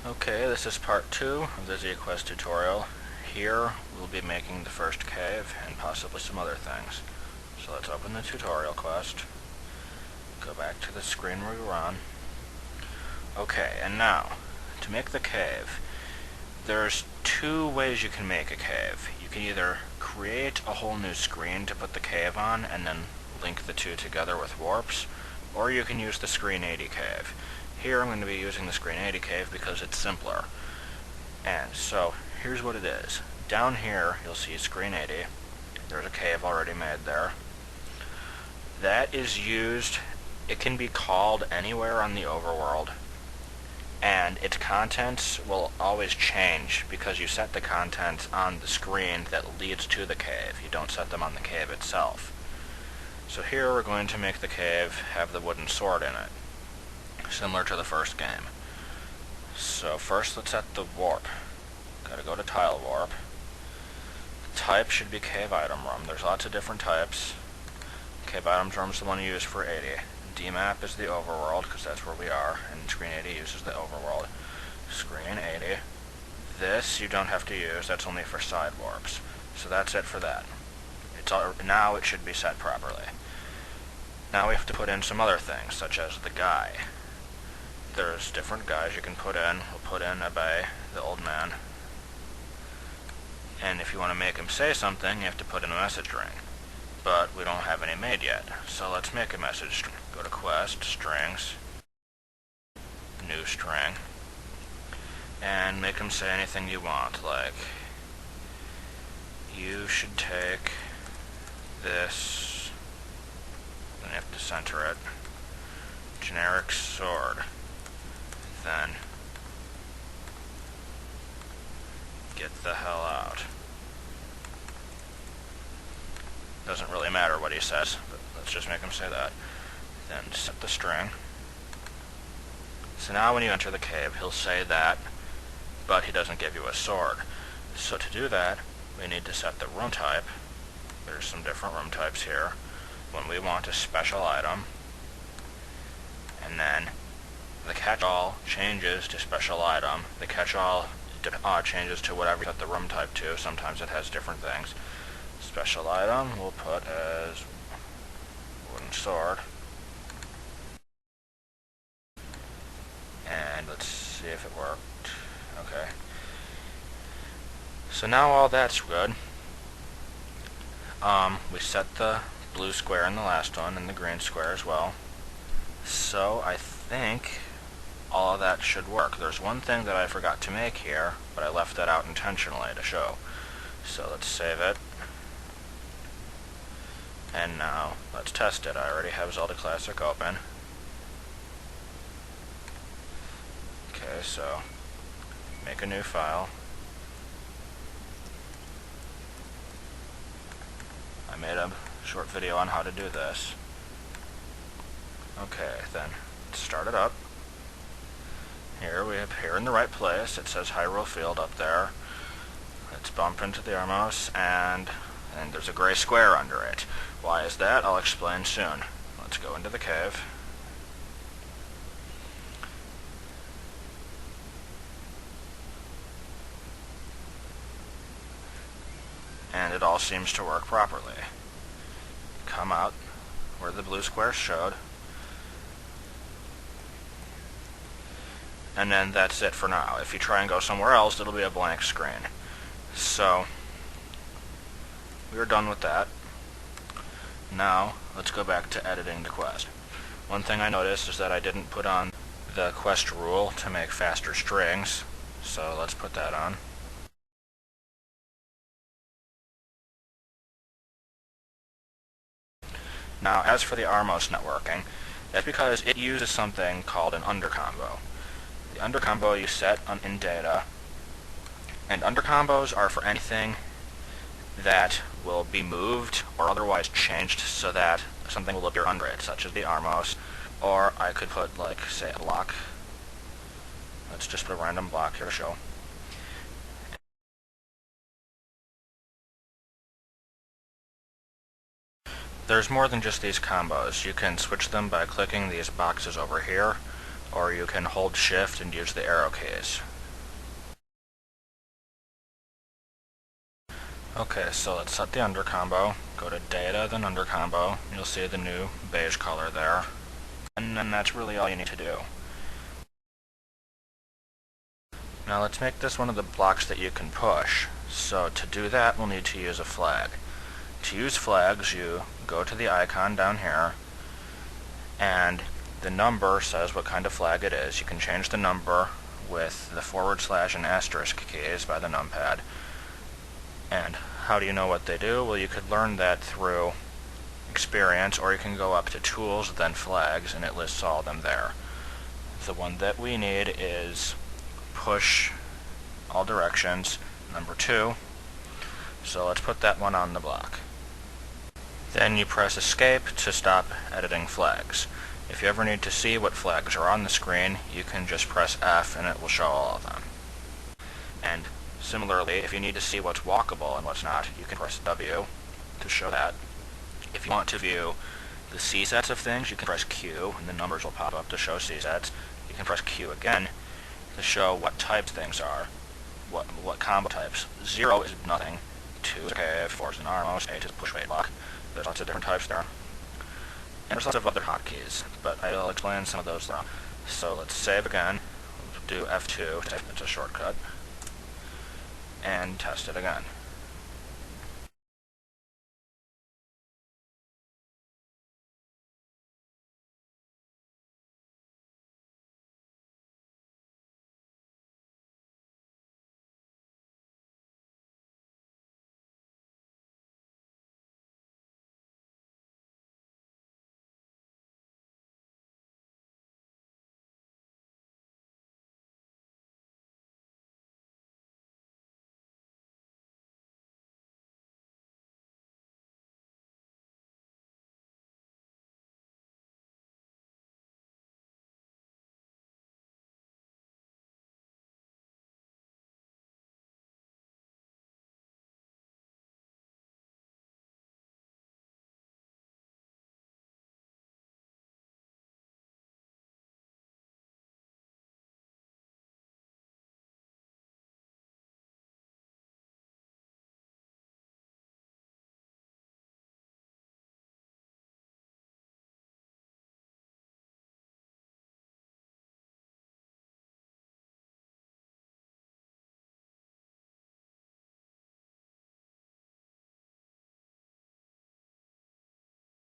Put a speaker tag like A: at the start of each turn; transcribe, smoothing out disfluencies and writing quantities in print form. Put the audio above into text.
A: Okay, this is part 2 of the ZQuest tutorial. Here we'll be making the first cave and possibly some other things. So let's open the tutorial quest, go back to the screen we were on. Okay, and now, to make the cave, there's two ways you can make a cave. You can either create a whole new screen to put the cave on and then link the two together with warps, or you can use the Screen 80 cave. Here I'm going to be using the Screen 80 cave because it's simpler. And so, here's what it is. Down here, you'll see Screen 80. There's a cave already made there. That is used, it can be called anywhere on the overworld, and its contents will always change because you set the contents on the screen that leads to the cave. You don't set them on the cave itself. So here we're going to make the cave have the wooden sword in it, similar to the first game. So first let's set the warp. Gotta go to tile warp. The type should be cave item room. There's lots of different types. Cave items room is the one you use for 80. DMAP is the overworld, because that's where we are, and Screen 80 uses the overworld. Screen 80. This you don't have to use, that's only for side warps. So that's it for that. Now it should be set properly. Now we have to put in some other things, such as the guy. There's different guys you can put in. We'll put in Abe, the old man. And if you want to make him say something, you have to put in a message string. But we don't have any made yet, so let's make a message string. Go to Quest, Strings, New String, and make him say anything you want, like, you should take this, then you have to center it, generic sword, then get the hell out. Doesn't really matter what he says, but let's just make him say that. Then set the string. So now when you enter the cave, he'll say that, but he doesn't give you a sword. So to do that, we need to set the room type. There's some different room types here. When we want a special item, and then the catch-all changes to special item. The catch-all changes to whatever you set the room type to. Sometimes it has different things. Special item we'll put as wooden sword. And let's see if it worked. Okay. So now all that's good. We set the blue square in the last one and the green square as well. So I think all of that should work. There's one thing that I forgot to make here, but I left that out intentionally to show. So let's save it. And now, let's test it. I already have Zelda Classic open. Okay, so, make a new file. I made a short video on how to do this. Okay, then, let's start it up. Here we have here in the right place, it says Hyrule Field up there. Let's bump into the Armos, and there's a gray square under it. Why is that? I'll explain soon. Let's go into the cave. And it all seems to work properly. Come out where the blue square showed. And then that's it for now. If you try and go somewhere else, it'll be a blank screen. So, we're done with that. Now, let's go back to editing the quest. One thing I noticed is that I didn't put on the quest rule to make faster strings, so let's put that on. Now, as for the Armos networking, that's because it uses something called an undercombo. The undercombo you set in data, and undercombos are for anything that will be moved or otherwise changed so that something will appear under it, such as the Armos, or I could put, like, say, a block. Let's just put a random block here to show. There's more than just these combos. You can switch them by clicking these boxes over here, or you can hold shift and use the arrow keys. Okay, so let's set the under combo. Go to data, then under combo. You'll see the new beige color there. And then that's really all you need to do. Now let's make this one of the blocks that you can push. So to do that, we'll need to use a flag. To use flags, you go to the icon down here, and the number says what kind of flag it is. You can change the number with the / and asterisk keys by the numpad. And how do you know what they do? Well, you could learn that through experience, or you can go up to Tools, then Flags, and it lists all of them there. The one that we need is Push All Directions, number 2. So let's put that one on the block. Then you press Escape to stop editing flags. If you ever need to see what flags are on the screen, you can just press F and it will show all of them. And similarly, if you need to see what's walkable and what's not, you can press W to show that. If you want to view the C sets of things, you can press Q and the numbers will pop up to show C sets. You can press Q again to show what types things are, what combo types. 0 is nothing, 2 is a cave, 4 is an armos, 8 is a push weight block. There's lots of different types there. And there's lots of other hotkeys, but I'll explain some of those later. So let's save again, do F2, it's a shortcut, and test it again.